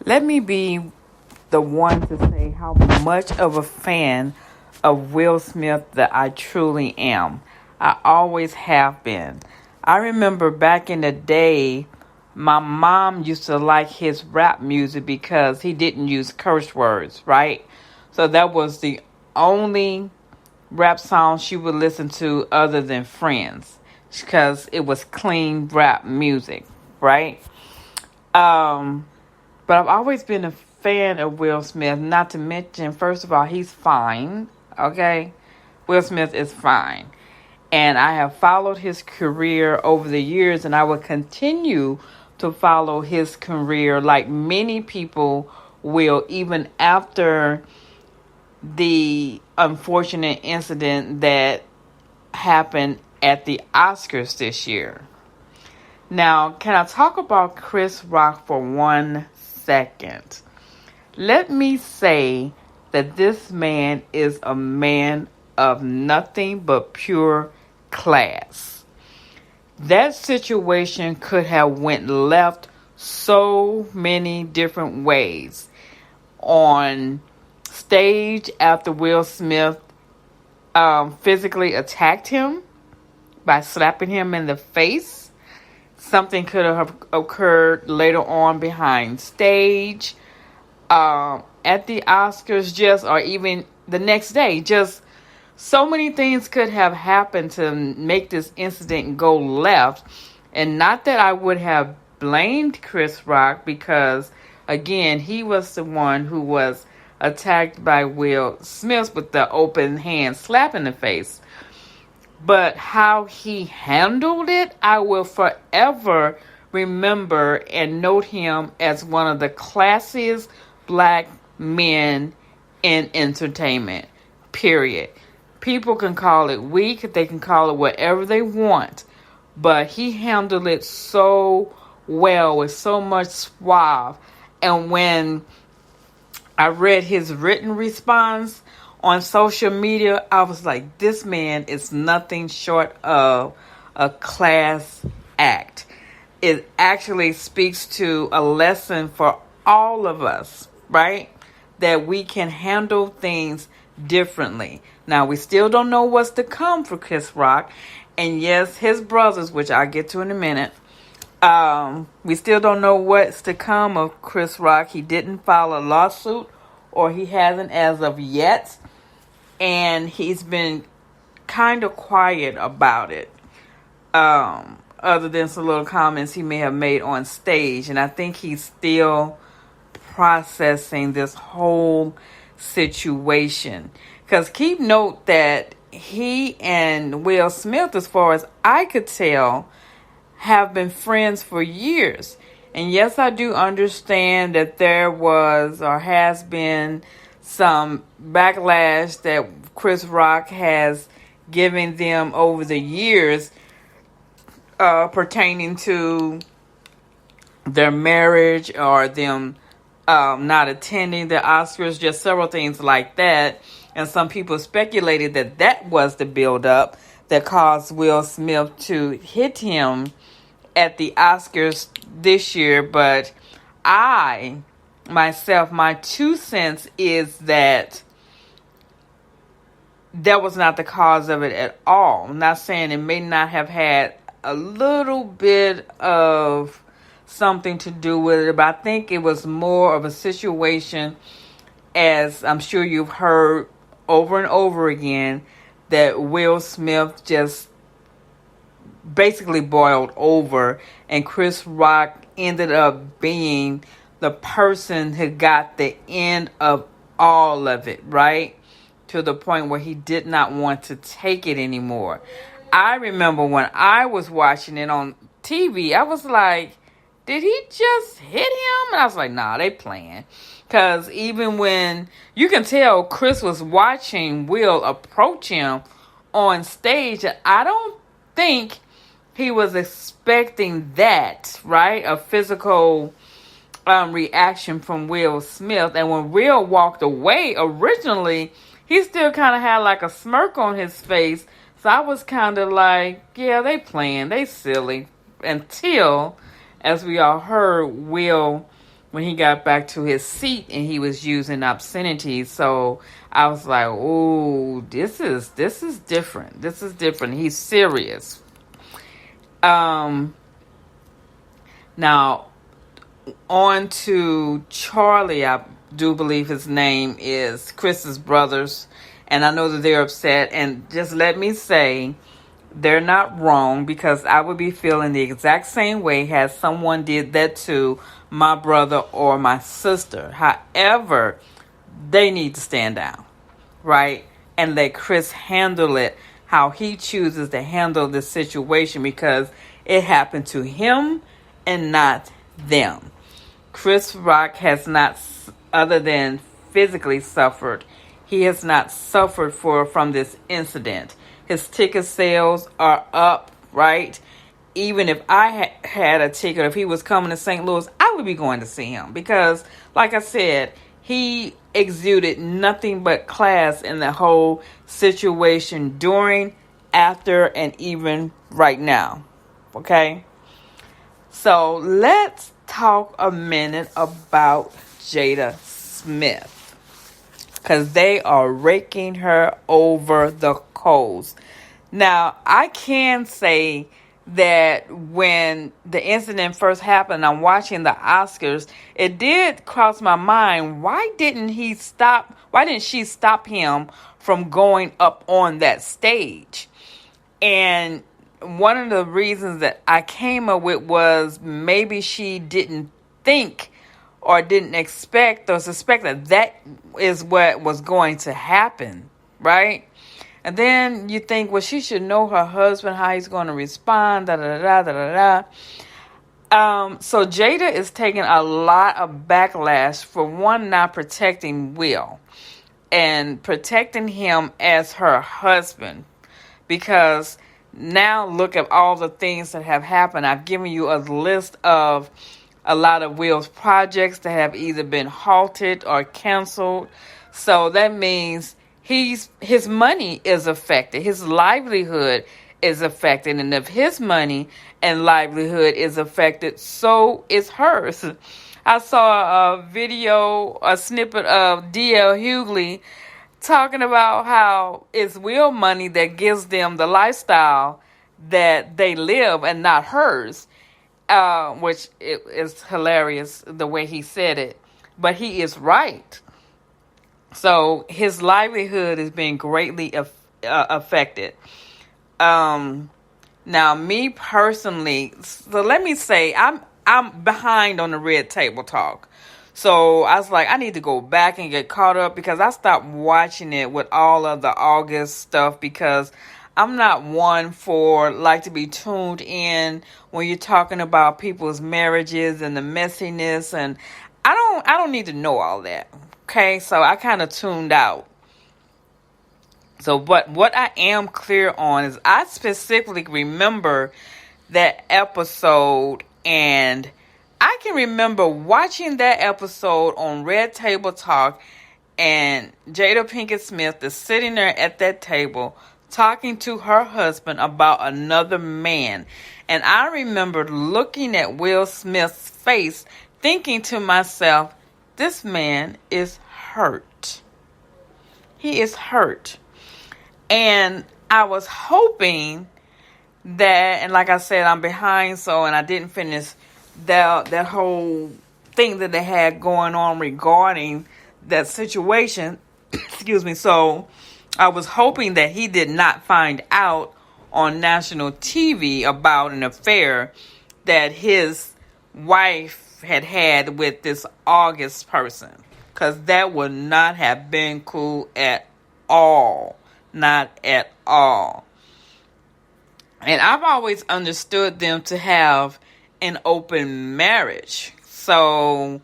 Let me be the one to say how much of a fan of Will Smith that I truly am. I always have been. I remember back in the day, my mom used to like his rap music because he didn't use curse words, right? So that was the only rap song she would listen to other than Friends because it was clean rap music, right? Um, but I've always been a fan of Will Smith. Not to mention, first of all, he's fine. Okay, Will Smith is fine, and I have followed his career over the years, and I will continue to follow his career like many people will, even after the unfortunate incident that happened at the Oscars this year. Now, can I talk about Chris Rock for 1 second? Let me say that this man is a man of nothing but pure class. That situation could have went left so many different ways. On stage, after Will Smith physically attacked him by slapping him in the face, something could have occurred later on behind stage, at the Oscars, or even the next day. Just so many things could have happened to make this incident go left. And not that I would have blamed Chris Rock, because, again, he was the one who was attacked by Will Smith with the open hand slap in the face. But how he handled it, I will forever remember and note him as one of the classiest black men in entertainment, period. People can call it weak, they can call it whatever they want, but he handled it so well, with so much suave. And when I read his written response on social media, I was like, this man is nothing short of a class act. It actually speaks to a lesson for all of us, right? That we can handle things differently. Now, we still don't know what's to come for Chris Rock. And yes, his brothers, which I'll get to in a minute, we still don't know what's to come of Chris Rock. He didn't file a lawsuit, or he hasn't as of yet. And he's been kind of quiet about it, other than some little comments he may have made on stage. And I think he's still processing this whole situation. Because keep note that he and Will Smith, as far as I could tell, have been friends for years. And yes, I do understand that there was or has been some backlash that Chris Rock has given them over the years, pertaining to their marriage or them not attending the Oscars, just several things like that. And some people speculated that that was the build-up that caused Will Smith to hit him at the Oscars this year. But myself, my 2 cents is that that was not the cause of it at all. I'm not saying it may not have had a little bit of something to do with it, but I think it was more of a situation, as I'm sure you've heard over and over again, that Will Smith just basically boiled over, and Chris Rock ended up being the person who got the end of all of it, right? To the point where he did not want to take it anymore. I remember when I was watching it on TV, I was like, did he just hit him? And I was like, nah, they playing. Because even when, you can tell Chris was watching Will approach him on stage, I don't think he was expecting that, right? A physical reaction from Will Smith. And when Will walked away, originally, he still kind of had like a smirk on his face. So I was kind of like, yeah, they playing, they silly. Until, as we all heard, Will when he got back to his seat and he was using obscenity. So I was like, "Oh, this is different. This is different. He's serious." Now on to Charlie. I do believe his name is Chris's brothers, and I know that they're upset. And just let me say, they're not wrong, because I would be feeling the exact same way had someone did that to my brother or my sister. However, they need to stand down, right? And let Chris handle it how he chooses to handle the situation, because it happened to him and not them. Chris Rock has not, other than physically suffered, he has not suffered from this incident. His ticket sales are up, right? Even if I had a ticket, if he was coming to St. Louis, I would be going to see him, because, like I said, he exuded nothing but class in the whole situation during, after, and even right now. Okay? So let's talk a minute about Jada Smith, because they are raking her over the coals. Now, I can say that when the incident first happened, I'm watching the Oscars, it did cross my mind, why didn't she stop him from going up on that stage? And one of the reasons that I came up with was maybe she didn't think or didn't expect or suspect that is what was going to happen, right? And then you think, well, she should know her husband, how he's going to respond, da-da-da-da-da-da. So Jada is taking a lot of backlash for, one, not protecting Will and protecting him as her husband, because now look at all the things that have happened. I've given you a list of a lot of Will's projects that have either been halted or canceled. So that means his money is affected. His livelihood is affected. And if his money and livelihood is affected, so is hers. I saw a snippet of D.L. Hughley talking about how it's Will money that gives them the lifestyle that they live and not hers, which is hilarious the way he said it. But he is right. So his livelihood is being greatly affected. Now, me personally, so let me say, I'm behind on the Red Table Talk. So I was like, I need to go back and get caught up, because I stopped watching it with all of the August stuff, because I'm not one for like to be tuned in when you're talking about people's marriages and the messiness, and I don't need to know all that. Okay, so I kind of tuned out. So, but what I am clear on is I specifically remember that episode, and I can remember watching that episode on Red Table Talk, and Jada Pinkett Smith is sitting there at that table talking to her husband about another man. And I remember looking at Will Smith's face, thinking to myself, this man is hurt. He is hurt. And I was hoping that, and like I said, I'm behind, and I didn't finish that whole thing that they had going on regarding that situation. Excuse me. So I was hoping that he did not find out on national TV about an affair that his wife had with this August person, because that would not have been cool at all. Not at all. And I've always understood them to have an open marriage. So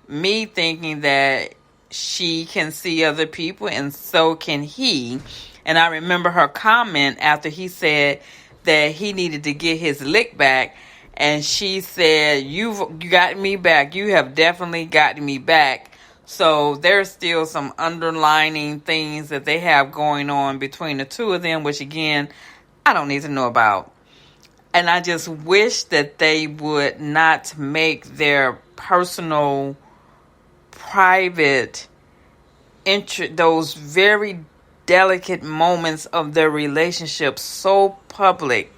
me thinking that she can see other people and so can he. And I remember her comment after he said that he needed to get his lick back. And she said, you got me back. You have definitely gotten me back. So there's still some underlining things that they have going on between the two of them, which again, I don't need to know about. And I just wish that they would not make their personal, private, those very delicate moments of their relationship so public.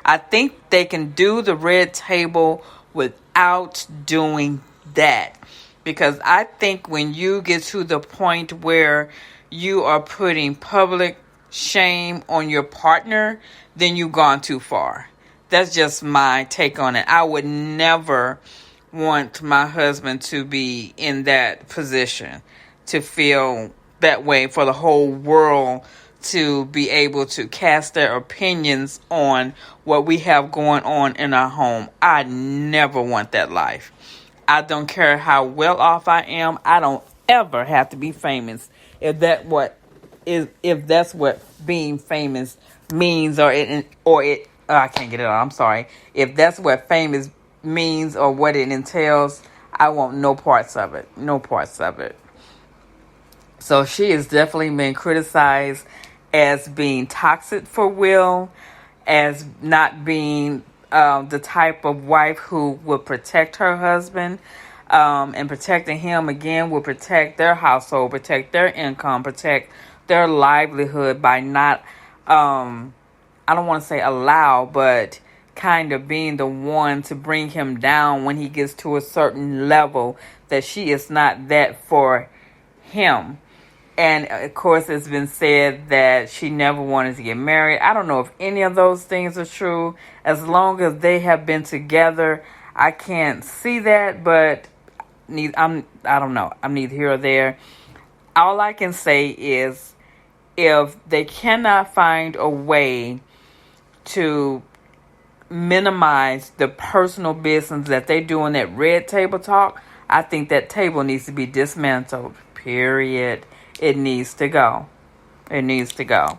I think they can do the red table without doing that. Because I think when you get to the point where you are putting public shame on your partner, then you've gone too far. That's just my take on it. I would never want my husband to be in that position, to feel that way, for the whole world to be able to cast their opinions on what we have going on in our home. I never want that life. I don't care how well off I am. I don't ever have to be famous. If that's what being famous means, I can't get it out. I'm sorry. If that's what famous means or what it entails, I want no parts of it. No parts of it. So she has definitely been criticized as being toxic for Will, as not being the type of wife who will protect her husband, and protecting him again will protect their household, protect their income, protect their livelihood by not, I don't want to say allow, but kind of being the one to bring him down when he gets to a certain level that she is not that for him. And of course, it's been said that she never wanted to get married. I don't know if any of those things are true. As long as they have been together, I can't see that, but I don't know. I'm neither here or there. All I can say is, if they cannot find a way to minimize the personal business that they do in that red table talk, I think that table needs to be dismantled. Period. It needs to go. It needs to go.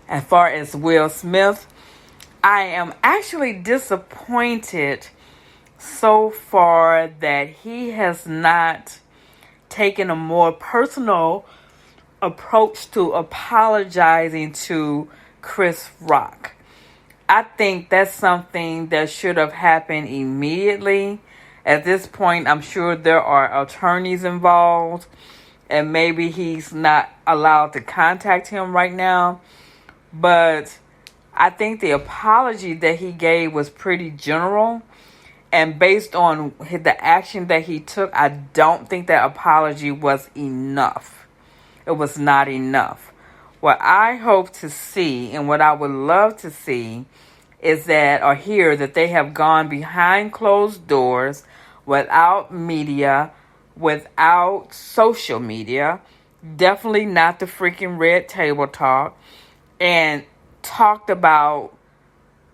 As far as Will Smith, I am actually disappointed so far that he has not taken a more personal approach to apologizing to Chris Rock. I think that's something that should have happened immediately. At this point, I'm sure there are attorneys involved, and maybe he's not allowed to contact him right now. But I think the apology that he gave was pretty general. And based on the action that he took, I don't think that apology was enough. It was not enough. What I hope to see, and what I would love to see, is that, or hear that they have gone behind closed doors, without media, without social media, definitely not the freaking red table talk, and talked about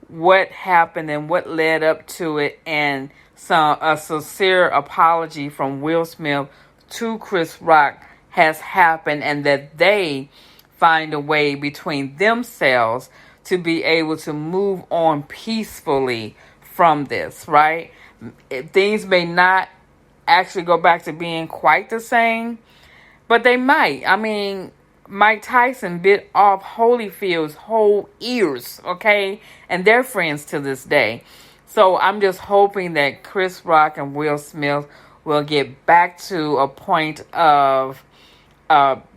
what happened and what led up to it, and a sincere apology from Will Smith to Chris Rock has happened, and that they find a way between themselves to be able to move on peacefully from this, right? Things may not actually go back to being quite the same, but they might. I mean, Mike Tyson bit off Holyfield's whole ears, okay? And they're friends to this day. So I'm just hoping that Chris Rock and Will Smith will get back to a point of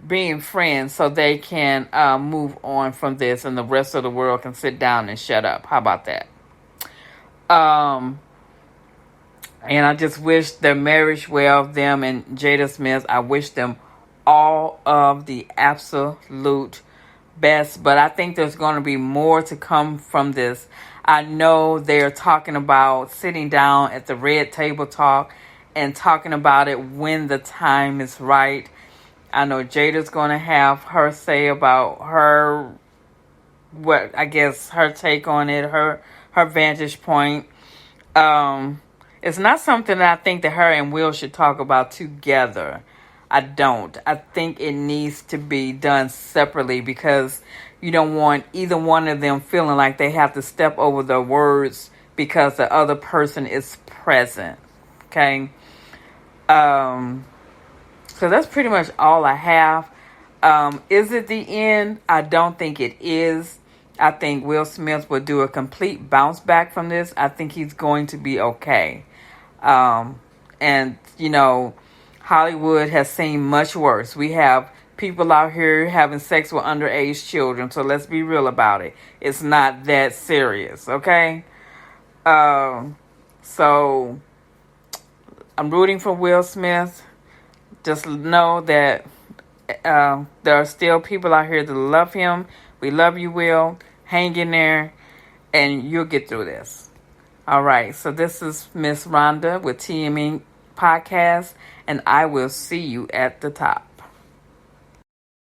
being friends, so they can move on from this, and the rest of the world can sit down and shut up. How about that? And I just wish their marriage well, them and Jada Smith. I wish them all of the absolute best. But I think there's going to be more to come from this. I know they're talking about sitting down at the red table talk and talking about it when the time is right. I know Jada's going to have her say about her, what I guess her take on it, her vantage point. It's not something that I think that her and Will should talk about together. I don't. I think it needs to be done separately, because you don't want either one of them feeling like they have to step over their words because the other person is present. Okay? So that's pretty much all I have. Is it the end? I don't think it is. I think Will Smith will do a complete bounce back from this. I think he's going to be okay. And, Hollywood has seen much worse. We have people out here having sex with underage children. So let's be real about it. It's not that serious, okay? So I'm rooting for Will Smith. Just know that there are still people out here that love him. We love you, Will. Hang in there, and you'll get through this. All right. So this is Miss Rhonda with TME Podcast, and I will see you at the top.